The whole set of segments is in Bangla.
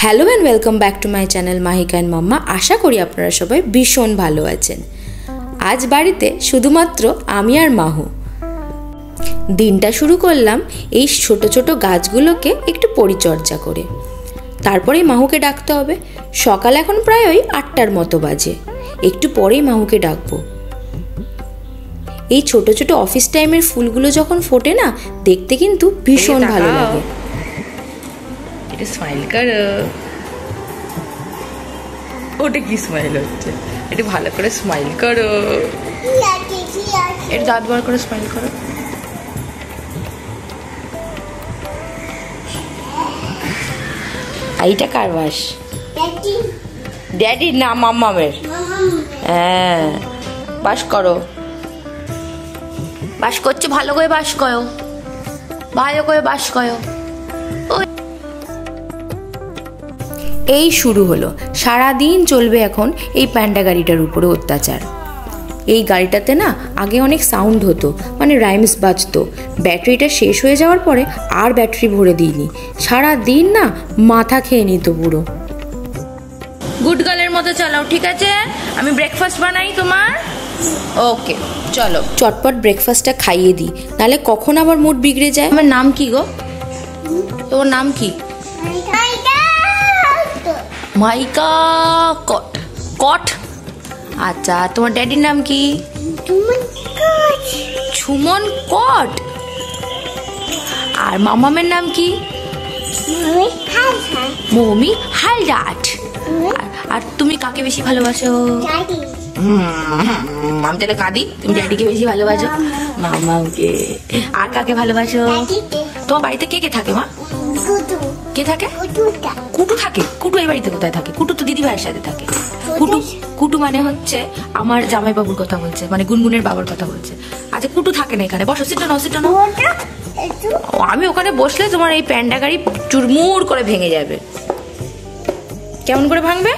Hello and welcome back to my channel Mahika and mamma. আশা করি আপনারা সবাই ভীষণ ভালো আছেন। আজ বাড়িতে শুধুমাত্র আমি আর মাহু। দিনটা শুরু করলাম এই ছোট ছোট গাছগুলোকে একটু পরিচর্যা করে। তারপরেই মাহুকে ডাকতে হবে। সকাল এখন প্রায় ওই 8টার মতো বাজে। একটু পরেই মাহুকে ডাকবো। এই ছোট ছোট অফিস টাইমের ফুলগুলো যখন ফোটে না, দেখতে কিন্তু ভীষণ ভালো লাগে। স্মাইল করো। ওটা কি স্মাইল হচ্ছে? একটু ভালো করে স্মাইল করো। একটু দাঁত বার করে স্মাইল করো। এইটা কার বাস? ড্যাডি না মাম্মামের। হ্যাঁ, বাস করো। বাস করছে, ভালো করে বাস করো, ভালো করে বাস করো। এই শুরু হলো, সারাদিন চলবে এখন এই প্যান্ডা গাড়িটার উপরে অত্যাচার। এই গাড়িটাতে না আগে অনেক সাউন্ড হতো, মানে রাইমস বাজতো। ব্যাটারিটা শেষ হয়ে যাওয়ার পরে আর ব্যাটারি ভরে দিইনি। সারাদিন না মাথা খেয়ে নিত পুরো। গুড গার্লের মতো চালাও, ঠিক আছে? আমি ব্রেকফাস্ট বানাই তোমার। ওকে, চলো চটপট ব্রেকফাস্টটা খাইয়ে দিই, নাহলে কখন আবার মুড বিগড়ে যায়। আমার নাম কি গো? তোমার নাম কি? মাইকা কট। কট? আচ্ছা, তোমার ড্যাডির নাম কি? সুমন কট। আর মামামের নাম কি? মমি হালদার। আর তুমি কাকে বেশি ভালোবাসো? আমি তাহলে কাঁদি। তুমি ড্যাডিকে বেশি ভালোবাসো? মামাকে। আর কাকে ভালোবাসো? তোমার বাড়িতে কে কে থাকে মা? কে থাকে? কুটু থাকে। কুটু এই বাড়িতে কোথায় থাকে? কুটু তো দিদি ভাইয়ের সাথে থাকে। কুটু কুটু মানে হচ্ছে আমার জামাই বাবুর কথা বলছে, মানে গুনগুনের বাবার কথা বলছে। আচ্ছা, কুটু থাকে না এখানে। বসো, সিট নাও, সিট নাও। আমি ওখানে বসলে তোমার এই প্যান্ডা গাড়ি চুরমুর করে ভেঙে যাবে। কেমন করে ভাঙবে?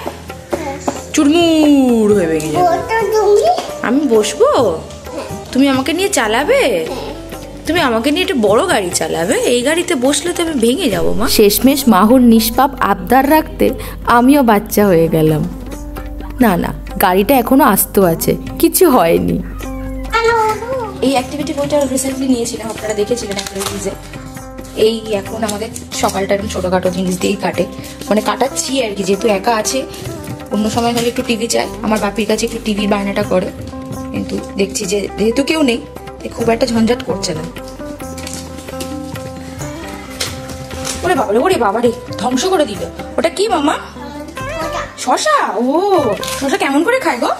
চুরমুর হয়ে ভেঙে যাবে। আমি বসবো, তুমি আমাকে নিয়ে চালাবে? তুমি আমাকে নিয়ে একটা বড় গাড়ি চালাবে? এই গাড়িতে বসলে তো আমি ভেঙে যাবো মা। শেষমেশ মাহুর নিষ্পাপ আবদার রাখতে আমিও বাচ্চা হয়ে গেলাম। না না, গাড়িটা এখনো আস্ত আছে, কিছু হয়নি। এই অ্যাক্টিভিটি বইটা রিসেন্টলি নিয়েছিলাম, আপনারা দেখেছিলেন একটা রিলিজে। এই এখন আমাদের সকালটা একদম ছোটখাটো জিনিস দিয়েই কাটে, মানে কাটাচ্ছি আর কি। যেহেতু একা আছে, অন্য সময় হলে একটু টিভি চাই। আমার বাপির কাছে একটু টিভির বায়নাটা করে, কিন্তু দেখছি যে যেহেতু কেউ নেই, খুব একটা ঝঞ্ঝাট করছে না। ওরে বাবারে, ওরে বাবারে, ধ্বংস করে দিল। ওটা কি মামা? শশা? ও, শশা কেমন করে খায় গো?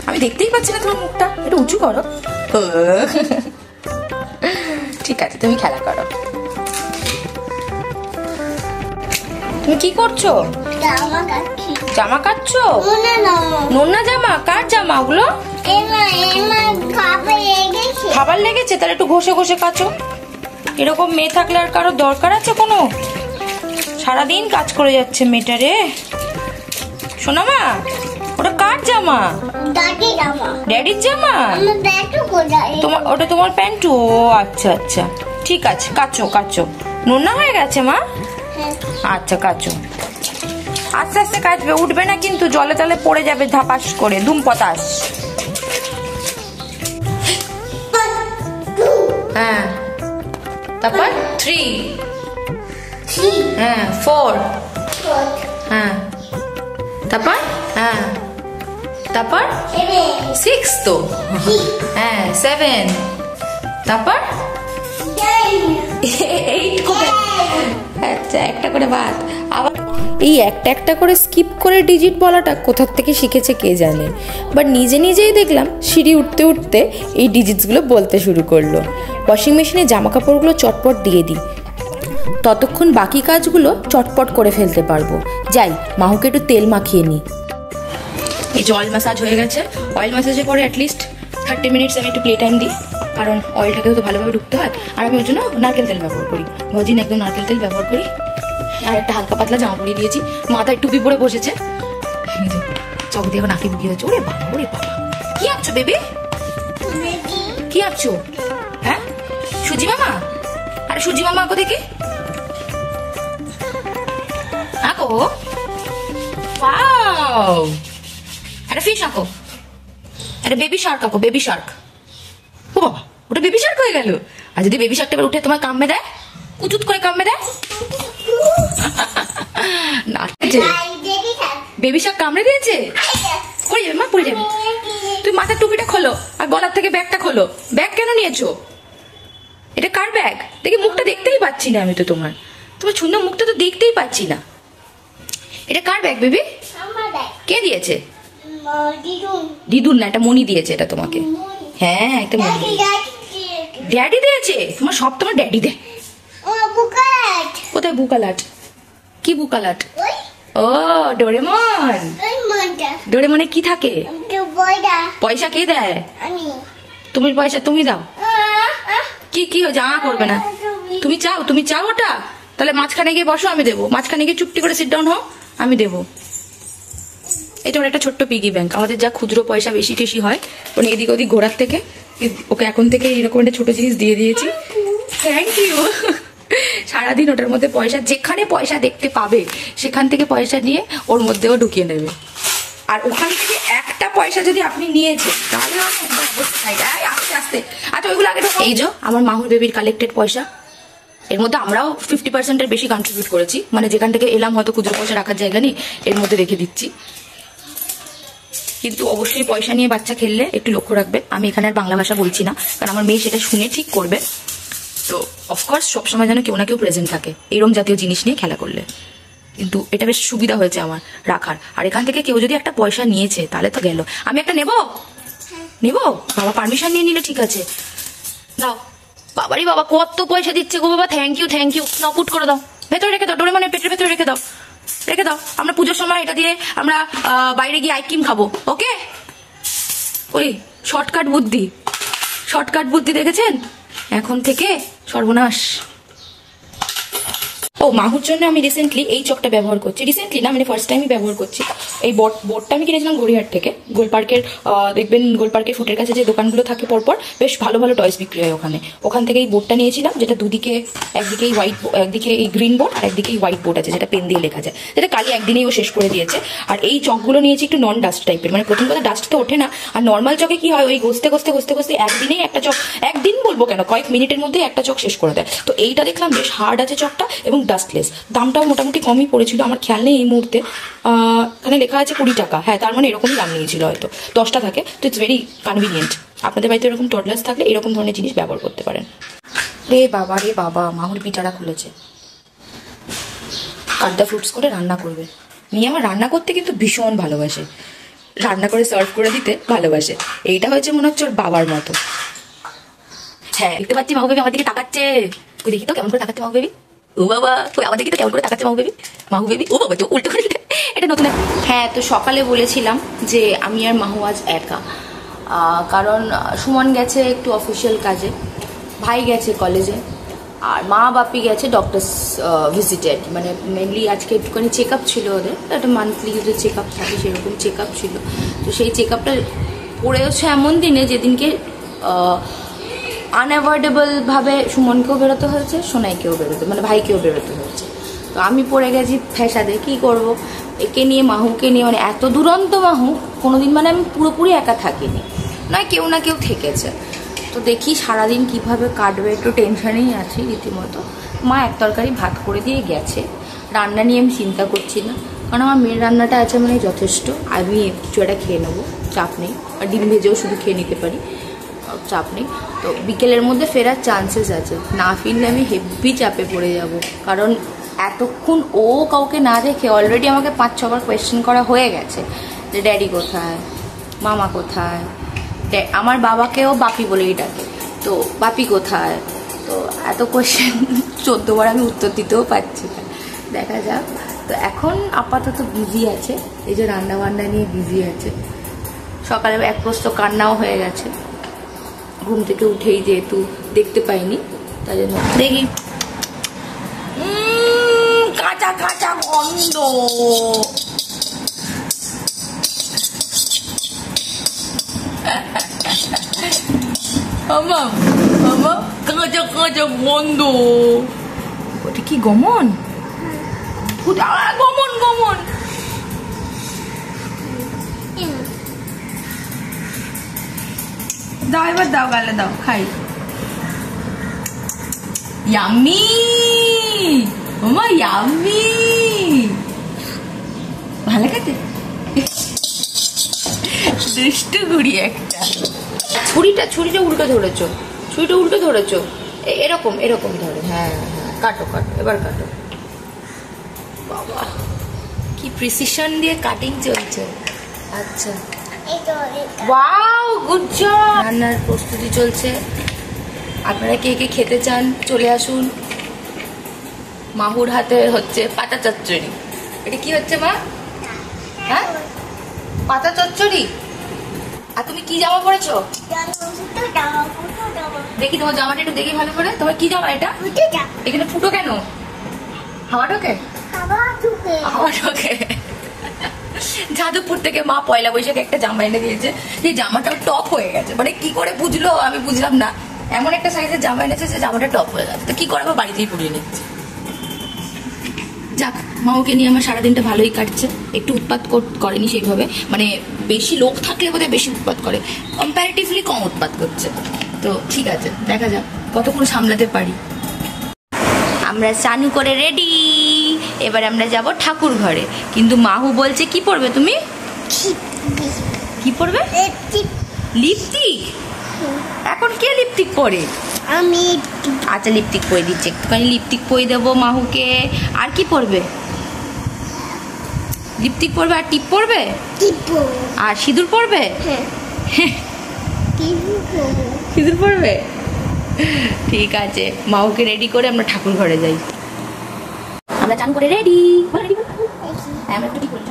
আমি দেখতেই পাচ্ছি না তোমার মুখটা, একটু উঁচু করো। ঠিক আছে, তুমি খেলা করো। তুমি কি করছো? জামা কাটছো? নোনা জামা? কার জামা ওগুলো? খাবার লেগেছে? তাহলে একটু ঘষে ঘষে কাচো। এরকম মেয়ে থাকলে আর কারো দরকার আছে কোনো? সারাদিন কাজ করে যাচ্ছে মেয়েটা রে। শোনা মা, ওটা কার জামা? ড্যাডির জামা? তোমার ওটা তোমার প্যান্টু? ও আচ্ছা আচ্ছা, ঠিক আছে, কাচো কাচো। নোনা হয়ে গেছে মা? আচ্ছা, কাচো। আস্তে আস্তে কাচবে, উঠবে না কিন্তু, জলে তলে পড়ে যাবে ধাপাস করে, ধুম পতাস। হ্যাঁ, তারপর 3, হ্যাঁ 4, হ্যাঁ তারপর, হ্যাঁ তারপর 6 তো, হ্যাঁ 7, তারপর 8 করে। আচ্ছা, একটা করে বাদ। আবার এই একটা একটা করে স্কিপ করে ডিজিট বলাটা কোথার থেকে শিখেছে কে জানে, বাট নিজে নিজেই দেখলাম সিঁড়ি উঠতে উঠতে এই ডিজিটসগুলো বলতে শুরু করলো। ওয়াশিং মেশিনে জামা কাপড়গুলো চটপট দিয়ে দিই, ততক্ষণ বাকি কাজগুলো চটপট করে ফেলতে পারবো। যাই, মাহুকে একটু তেল মাখিয়ে নিই। এই যে অয়েল ম্যাসাজ হয়ে গেছে। অয়েল ম্যাসাজের পরে অ্যাটলিস্ট 30 মিনিটস আমি একটু প্লে টাইম দিই, কারণ অয়েলটাকেও তো ভালোভাবে ঢুকতে হয়। আর আমি ওর জন্য নারকেল তেল ব্যবহার করি, ভার্জিন একদম নারকেল তেল ব্যবহার করি। আর একটা হালকা পাতলা জামা পরিয়ে দিয়েছি, মাথায় টুপি পরে বসেছে, চক দিয়ে নাকি বুকিয়ে হচ্ছে। ওরে বাবা, ওরে বাবা, কি আঁকছো বেবি? কি আঁকছো? হ্যাঁ, সুজি মামা? আরে সুজি মামা আঁকো দেখি। ওয়াও, একটা ফিশ আঁকো, একটা বেবি শার্ক আঁকো, বেবি শার্ক। ও বাবা, ওটা বেবি শার্ক হয়ে গেল। আর যদি বেবি শার্কটা উঠে তোমার কামড়ে দেয়, উচুত করে কামড়ে দেয়, না বেবি শার্ক কামড়ে দিয়েছে, পড়ে যাবে মা, পড়ে যাবে। তুই মাথার টুপিটা খোলো আর গলার থেকে ব্যাগটা খোলো। ব্যাগ কেন নিয়েছো? এটা কার ব্যাগ? দেখি মুখটা দেখতেই পাচ্ছি না আমি তো, তোমার সুন্দর মুখটা তো দেখতেই পাচ্ছি না। এটা কার ব্যাগ বেবি? কে দিয়েছে? দিদুন না, এটা মনি দিয়েছে এটা তোমাকে। হ্যাঁ, একটা মনি। ড্যাডি দিয়েছে? তোমার সব তোমার ড্যাডি দেয়। কোথায় বুকালাট? কি বুকালাট? ও ডোরেমন। ডোরেমনে কি থাকে? পয়সা কে দেয়? তুমি পয়সা তুমি দাও। কি কি যা করবে না, তুমি চাও ওটা? তাহলে মাঝখানে গিয়ে বসো, আমি দেবো। মাঝখানে গিয়ে চুপটি করে সিট ডাউন হও, আমি দেবো। এটা ওর একটা ছোট্ট পিগি ব্যাংক। আমাদের যা খুচরো পয়সা বেশি টেশি হয়, ওখানে এদিক ওদিক ঘোরার থেকে ওকে এখন থেকে এরকম একটা ছোট জিনিস দিয়ে দিয়েছি। Thank you. সারাদিন ওটার মধ্যে পয়সা, যেখানে পয়সা দেখতে পাবে সেখান থেকে পয়সা নিয়ে ওর মধ্যেও ঢুকিয়ে নেবে। আর ওখান থেকে একটা পয়সা যদি আপনি নিয়েছেন তাহলে আস্তে আস্তে। আচ্ছা ওইগুলো আগে। এই যে আমার মাহুর বেবির কালেক্টেড পয়সা, এর মধ্যে আমরাও 50%-এর বেশি কন্ট্রিবিউট করেছি। মানে যেখান থেকে এলাম, হয়তো খুচরো পয়সা রাখার জায়গা নেই, এর মধ্যে রেখে দিচ্ছি। কিন্তু অবশ্যই পয়সা নিয়ে বাচ্চা খেললে একটু লক্ষ্য রাখবে। আমি এখানে আর বাংলা ভাষা বলছি না, কারণ আমার মেয়ে সেটা শুনে ঠিক করবে। তো অফকোর্স সবসময় যেন কেউ না কেউ প্রেজেন্ট থাকে এইরকম জাতীয় জিনিস নিয়ে খেলা করলে। কিন্তু এটা বেশ সুবিধা হয়েছে আমার রাখার। আর এখান থেকে কেউ যদি একটা পয়সা নিয়েছে তাহলে তো গেল। আমি একটা নেবো? বাবা পারমিশন নিয়ে নিলে ঠিক আছে। দাও। বাবারই বাবা, কত পয়সা দিচ্ছে গো বাবা। Thank you, thank you. নাও, পুট করে দাও, ভেতরে রেখে দাও, ডোরেমনের পেটের ভেতরে রেখে দাও, রেখে দাও। আমরা পুজোর সময় এটা দিয়ে আমরা বাইরে গিয়ে আইসক্রিম খাবো। ওকে? ওই শর্টকাট বুদ্ধি দেখেছেন? এখন থেকে সর্বনাশ। ও মাহুর জন্য আমি রিসেন্টলি এই চকটা ব্যবহার করছি। রিসেন্টলি না, মানে ফার্স্ট টাইমই ব্যবহার করছি। এই বোর্ডটা আমি কিনেছিলাম গড়িয়াহাট থেকে। গোলপার্কের দেখবেন, গোলপার্কের ফুটের কাছে যে দোকানগুলো থাকে পরপর, বেশ ভালো ভালো টয়স বিক্রি হয় ওখান থেকে এই বোর্ডটা নিয়েছিলাম, যেটা দুদিকে, একদিকে এই হোয়াইট, একদিকে এই গ্রিন বোর্ড আর একদিকে এই হোয়াইট বোর্ড আছে, যেটা পেন দিয়ে লেখা যায়, যেটা কালি একদিনেই ও শেষ করে দিয়েছে। আর এই চকগুলো নিয়েছি একটু নন ডাস্ট টাইপের। মানে প্রথম কথা ডাস্ট তো ওঠে না, আর নর্মাল চকে কি হয়, ওই ঘষতে একদিনেই একটা চক, একদিন বলবো কেন, কয়েক মিনিটের মধ্যে একটা চক শেষ করে দেয়। তো এইটা দেখলাম বেশ হার্ড আছে চকটা এবং ডাস্টলেস। দামটাও মোটামুটি কমই পড়েছিল, আমার খেয়াল নেই এই মুহূর্তে। এখানে লেখা আছে 20 টাকা। হ্যাঁ, তার মানে এরকমই দাম নিয়েছিল, হয়তো 10টা থাকে। তো ইটস ভেরি কনভিনিয়েন্ট। আপনাদের বাড়িতে এরকম টডলার্স থাকলে এরকম ধরনের জিনিস ব্যবহার করতে পারেন। রে বাবা, মাহুর পিঠাটা খুলেছে। কাড্ডা ফ্রুটস করে রান্না করবে। মেয়ে আমার রান্না করতে কিন্তু ভীষণ ভালোবাসে, রান্না করে সার্ভ করে দিতে ভালোবাসে। এইটা হয়েছে মনে হচ্ছে ওর বাবার মতো। হ্যাঁ, দেখতে পাচ্ছি মাহু বেবি আমার দিকে তাকাচ্ছে। ওই দেখি তো কেমন করে তাকাচ্ছে মাহু বেবি। ও বাবা, ওই আমাদের দিকে কেমন করে তাকাচ্ছে মাহু বেবি। ও বাবা, তো উল্টো করে এটা নতুন। হ্যাঁ, তো সকালে বলেছিলাম যে আমি আর মাহু আজ একা, কারণ সুমন গেছে একটু অফিসিয়াল কাজে, ভাই গেছে কলেজে, আর মা বাপি গেছে ডক্টরস ভিজিটে। মানে মেনলি আজকে একটুখানি চেক আপ ছিল ওদের, একটা মান্থলি যে চেক আপ থাকে সেরকম চেক আপ ছিল। তো সেই চেক আপটা পড়েওছে এমন দিনে যেদিনকে আনঅ্যাভয়েডেবলভাবে সুমনকেও বেরোতে হয়েছে, সোনাইকেও বেরোতে, মানে ভাইকেও বেরোতে হয়েছে। তো আমি পড়ে গেছি ফ্যাসাদে। কী করব, একে নিয়ে মাহুকে নিয়ে, মানে এত দুরন্ত মাহু কোনোদিন, মানে আমি পুরোপুরি একা থাকিনি, নয় কেউ না কেউ থেকেছে। তো দেখি সারাদিন কিভাবে কাটবে, একটু টেনশনেই আছি রীতিমতো। মা এক তরকারি ভাত করে দিয়ে গেছে, রান্না নিয়ে আমি চিন্তা করছি না, কারণ আমার মেয়ের রান্নাটা আছে মানে যথেষ্ট। আমি কিছু একটা খেয়ে নেবো, চাপ নেই। আর ডিম ভেজেও শুধু খেয়ে নিতে পারি, চাপ নেই। তো বিকেলের মধ্যে ফেরার চান্সেস আছে, না ফিরলে আমি হেভি চাপে পড়ে যাব। কারণ এতক্ষণ ও কাউকে না দেখে অলরেডি আমাকে 5-6 বার কোয়েশ্চেন করা হয়ে গেছে যে ড্যাডি কোথায়, মামা কোথায়। আমার বাবাকেও বাপি বলেই ডাকে, তো বাপি কোথায়। তো এত কোয়েশ্চেন 14 বার আমি উত্তর দিতেও পারছি না, দেখা যাক। তো এখন আপাতত বিজি আছে, এই যে রান্না বান্না নিয়ে বিজি আছে। সকালে এক প্রস্ত কান্নাও হয়ে গেছে, ঘুম থেকে উঠেই যেহেতু দেখতে পাইনি, তাই জন্য। দেখি, কাঁচা কাঁচা গন্ধ। মামা কাঁচা কাঁচা গন্ধ। ওটা কি গমন? গমন অমন। দাও এবার, দাও গালে দাও, খাই। ইয়াম্মি ওমা, ইয়াম্মি। ভালো খেতে, দুষ্টু গুড়ি একটা। ছুরিটা উল্টো ধরেছো, ছুরিটা উল্টো ধরেছো। এরকম এরকম ধরো। হ্যাঁ হ্যাঁ, কাটো কাটো, এবার কাটো। বাবা কি প্রিসিশন দিয়ে কাটিং চলছে। আচ্ছা, ওয়াও, গুড জব। রান্নার প্রস্তুতি চলছে। আপনারা কে কে খেতে চান চলে আসুন। মাহুর হাতে হচ্ছে পাতা চচ্চড়ি। এটা কি হচ্ছে মা? হ্যাঁ, পাতা চচ্চড়ি। আর তুমি কি জামা পরেছো? দেখি তোমার জামাটা একটু দেখি ভালো করে। তোমার কি জামা এটা? এখানে ফুটো কেন? হাওয়া ঢোকে? হাওয়া ঢোকে। যাদবপুর থেকে মা পয়লা বৈশাখে একটা জামা এনে দিয়েছে, যে জামাটা টপ হয়ে গেছে। মানে কি করে বুঝলো আমি বুঝলাম না। এমন একটা সাইজের জামা এনেছে যে জামাটা টপ হয়ে গেছে। তো কি করে আমার বাড়িতেই পরিয়ে নিচ্ছে। যাক, মাকে নিয়ে আমার সারাদিনটা ভালোই কাটছে। একটু উৎপাত করেনি সেইভাবে, মানে বেশি লোক থাকলে বোধহয় বেশি উৎপাত করে, কম্পারেটিভলি কম উৎপাত করছে। তো ঠিক আছে, দেখা যাক কতক্ষণ সামলাতে পারি। আমরা চানু করে রেডি, এবার আমরা যাব ঠাকুর ঘরে। কিন্তু মাহু বলছে কি পরবে তুমি? কি পরবে? লিপস্টিক। এখন কে লিপস্টিক পরে? আমি। আচ্ছা, লিপস্টিক পরে দিচ্ছে, একটুখানি লিপস্টিক পরে দেবো মাহুকে। আর কি পরবে? লিপস্টিক পরবে আর টিপ পরবে আর সিঁদুর পরবে। সিঁদুর পরবে। ঠিক আছে, মাহুকে রেডি করে আমরা ঠাকুর ঘরে যাই। আমরা চান করে রেডি। আমরা একটু ঠিক করে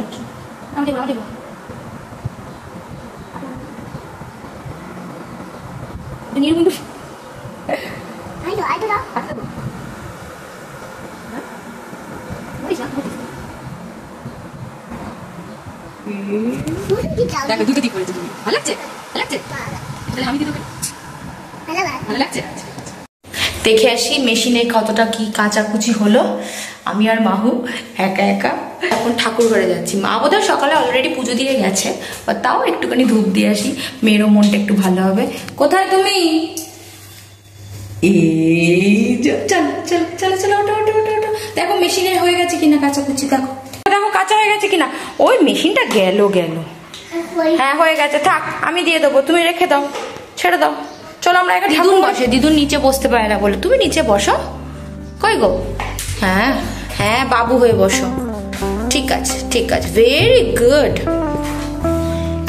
দেখো দুটো ঠিক করেছো তুমি। ভালো লাগছে? ভালো লাগছে? তাহলে আমি দিতে ভালো লাগছে। দেখে আসি মেশিনে কতটা কি কাচাকুচি হলো। আমি আর মাহু একা একা এখন ঠাকুর ঘরে যাচ্ছি। মা বোধহয় সকালে অলরেডি পুজো দিয়ে গেছে, বা তাও একটুখানি ধূপ দিয়ে আসি, মেয়েরও মনটা একটু ভালো হবে। কোথায় তুমি? চলো চলো, ওটো ওটো ওটো ওটো। দেখো মেশিনে হয়ে গেছে কিনা কাচাকুচি, দেখো দেখো কাঁচা হয়ে গেছে কিনা। ওই মেশিনটা গেল। হ্যাঁ হয়ে গেছে, থাক আমি দিয়ে দেবো, তুমি রেখে দাও, ছেড়ে দাও। চলো আমরা একা ঠাকুর বসে। দিদুন নিচে বসতে পারে না বলে তুমি নিচে বসো। কই গো? হ্যাঁ হ্যাঁ, বাবু হয়ে বসো। ঠিক আছে ঠিক আছে, ভেরি গুড।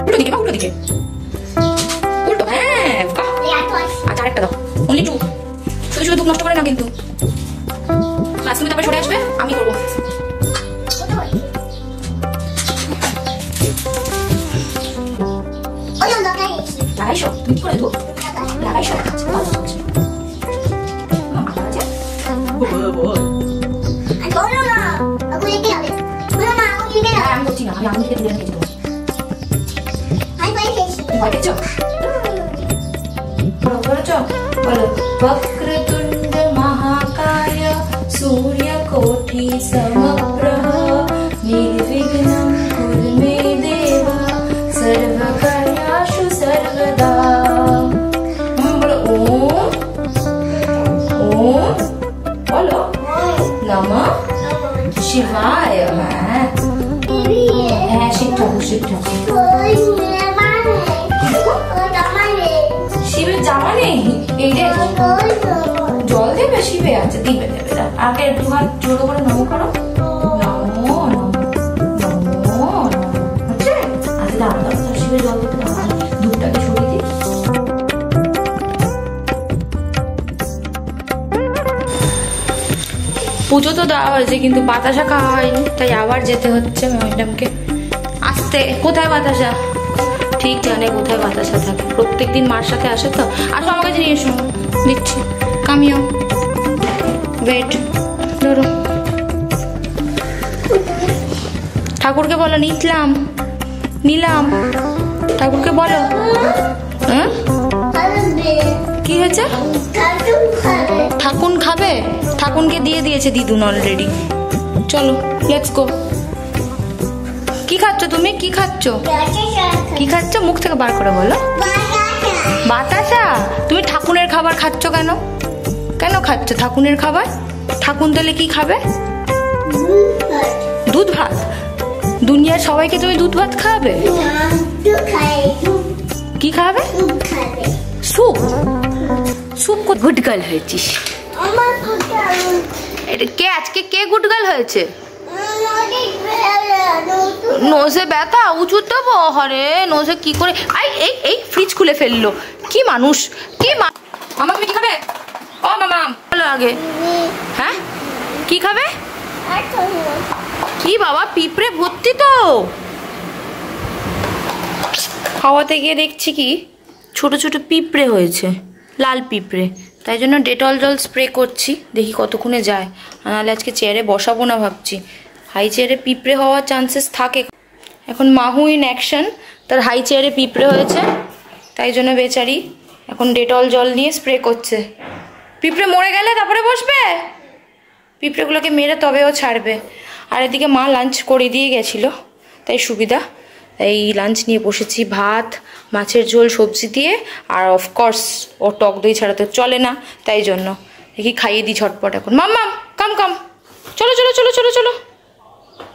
উল্টো দিকে, উল্টো দিকে, উল্টো। হ্যাঁ, আচ্ছা আরেকটা দাও। Only two. শুধু শুধু নষ্ট করে না কিন্তু। ক্লাস তুমি তারপরে সরে আসবে, আমি করবো। লাগাইছো তুমি? কি করে দেবো? লাগাইছো? আমি বলছি না, আমি আঙুল থেকে তুলে রেখেছি। ভয় পেয়েছো? বলো, বক্রতুণ্ড মহাকায় सूर्यकोटि समप्रभ निर्विघ्नं कुरु मे देव सर्वकार्येषु सर्वदा। बोलो ओम ओम, बोलो नमः शिवाय। হ্যাঁ শিব ঠাকুর, শিব ঠাকুর। শিবের জামা নেই, এই যে জল দেবে শিবে। আচ্ছা দিবে, দেবে। আগে দু হাত জোড়ো করে নমো করো। নমো নমো হচ্ছে। আচ্ছা দাও দাও, শিবে জল দিতে দাও। দুধটাকে সরিয়ে দিই। পুজো তো দেওয়া হয়েছে, কিন্তু বাতাসা খাওয়া হয়নি, তাই আবার যেতে হচ্ছে ম্যাডামকে। আসতে কোথায় বাতাসা? ঠিক জানে কোথায় বাতাসা থাকে, প্রত্যেকদিন মার সাথে আসে তো। আসো আমার কাছে নিয়ে এসো, দিচ্ছি। কামিও ওয়েট, ধরো। ঠাকুরকে বলো নিলাম, নিলাম। ঠাকুরকে বলো। হ্যাঁ কি হয়েছে? ঠাকুন খাবে? ঠাকুনকে দিয়ে দিয়েছে দিদুন অলরেডি। চলো লেটস গো। কি খাচ্ছ তুমি? কি খাচ্ছ? কি খাচ্ছ? মুখ থেকে বার করে বলো। বাতাসা। তুমি ঠাকুরের খাবার খাচ্ছ কেন? কেন খাচ্ছ ঠাকুরের খাবার? ঠাকুর তাহলে কি খাবে? দুধ ভাত। দুনিয়ার সবাইকে তুমি দুধ ভাত খাওয়াবে? কি খাবে? স্যুপ। স্যুপ। গুড গার্ল হয়েছিস। এটা কে আজকে কে গুড গার্ল হয়েছে? নোজে ব্যথা, উঁচু দেবো? হরে নোজে কি করে? এই এই ফ্রিজ খুলে ফেললো। কি মানুষ, কি মামা তুমি কি খাবে? ও মামা বলো আগে। হ্যাঁ কি খাবে? কি বাবা পিঁপড়ে ভর্তি তো। খাওয়াতে গিয়ে দেখছি কি ছোট ছোট পিঁপড়ে হয়েছে, লাল পিঁপড়ে। তাই জন্য ডেটল জল স্প্রে করছি, দেখি কতক্ষণে যায়। নাহলে আজকে চেয়ারে বসাবো না ভাবছি। হাই চেয়ারে পিঁপড়ে হওয়ার চান্সেস থাকে। এখন মাহু ইন অ্যাকশন, তার হাই চেয়ারে পিঁপড়ে হয়েছে, তাই জন্য বেচারি এখন ডেটল জল নিয়ে স্প্রে করছে। পিঁপড়ে মরে গেলে তারপরে বসবে, পিঁপড়েগুলোকে মেরে তবেও ছাড়বে। আর এদিকে মা লাঞ্চ করে দিয়ে গেছিলো, তাই সুবিধা। এই লাঞ্চ নিয়ে বসেছি, ভাত, মাছের ঝোল, সবজি দিয়ে, আর অফকোর্স ও টক দই ছাড়া তো চলে না, তাই জন্য দেখি খাইয়ে দিই ঝটপট এখন। মাম্মাম কাম কাম, চলো চলো চলো চলো চলো।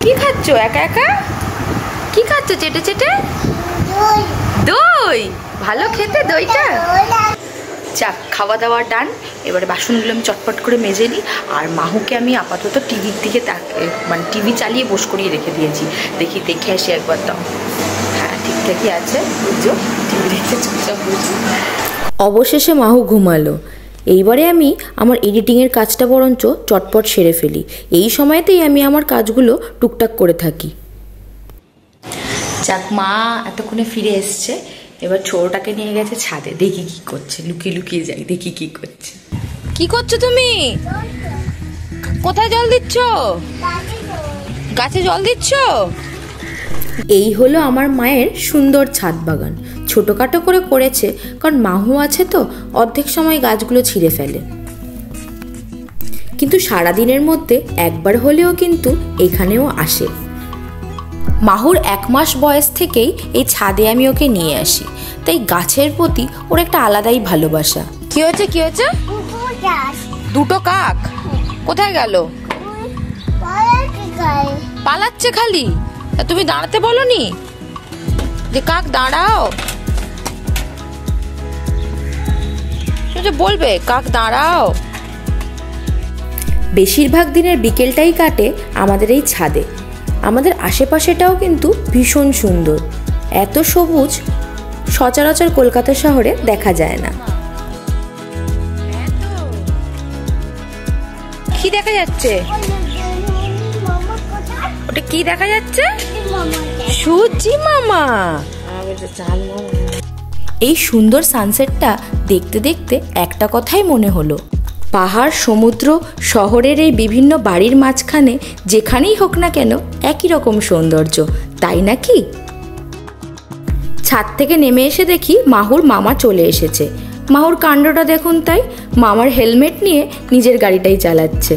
কি খাচ্ছ একা একা? কি খাচ্ছ চেটে চেটে? দই। ভালো খেতে দইটা। যাক খাওয়া দাওয়া ডান। এবারে বাসনগুলো আমি চটপট করে মেজে নিই। আর মাহুকে আমি আপাতত টিভির দিকে মানে টিভি চালিয়ে বস করিয়ে রেখে দিয়েছি। দেখে আসি একবার। দাও। হ্যাঁ ঠিকঠাকই আছে, বুঝছো? টিভি দেখতে চুপচাপ বুঝি। অবশেষে মাহু ঘুমালো। এইবারে আমি আমার এডিটিংয়ের কাজটা বরঞ্চ চটপট সেরে ফেলি। এই সময়তেই আমি আমার কাজগুলো টুকটাক করে থাকি। যাক মা এতক্ষণে ফিরে এসছে। এবার ছোটটাকে নিয়ে গেছে ছাদে, দেখি কি করছে। লুকিয়ে লুকিয়ে যাই, দেখি কি করছে। কি করছো তুমি? কোথায় জল দিচ্ছ? গাছে জল দিচ্ছ? এই হলো আমার মায়ের সুন্দর ছাদ বাগান। ছোটোখাটো করে করেছে, কারণ মাহু আছে তো, অর্ধেক সময় গাছগুলো ছিঁড়ে ফেলে। কিন্তু সারাদিনের মধ্যে একবার হলেও কিন্তু এখানেও আসে। মাহুর 1 মাস বয়স থেকেই এই ছাদে আমি ওকে নিয়ে আসি, তাই গাছের প্রতি ওর একটা আলাদাই ভালোবাসা। কি হয়েছে? কি হয়েছে? দুটো কাক কোথায় গেল? পালাচ্ছে খালি। তুমি দাঁড়াতে বলোনি যে কাক দাঁড়াও? বলবে কাক দাঁড়াও। বেশিরভাগ দিনের বিকেলটাই কাটে আমাদের এই ছাদে। আমাদের আশেপাশেটাও কিন্তু ভীষণ সুন্দর। এত সবুজ সচরাচর কলকাতা শহরে দেখা যায় না। কি দেখা যাচ্ছে? ওটা কি দেখা যাচ্ছে? সূর্যি মামা। এই সুন্দর সানসেটটা দেখতে দেখতে একটা কথাই মনে হলো, পাহাড়, সমুদ্র, শহরের এই বিভিন্ন বাড়ির মাঝখানে যেখানেই হোক না কেন একই রকম সৌন্দর্য, তাই নাকি? ছাদ থেকে নেমে এসে দেখি মাহুর মামা চলে এসেছে। মাহুর কাণ্ডটা দেখুন তাই, মামার হেলমেট নিয়ে নিজের গাড়িটাই চালাচ্ছে।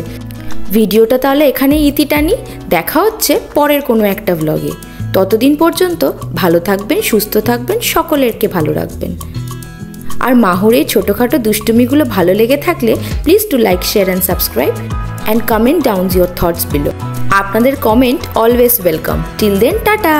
ভিডিওটা তাহলে এখানেই ইতি টানি। দেখা হচ্ছে পরের কোনো একটা ব্লগে। ততদিন পর্যন্ত ভালো থাকবেন, সুস্থ থাকবেন, সকলেরকে ভালো রাখবেন। আর মাহুর এই ছোটোখাটো দুষ্টুমিগুলো ভালো লেগে থাকলে please to like, share and subscribe and comment down your thoughts below. আপনাদের comment always welcome. Till then tata.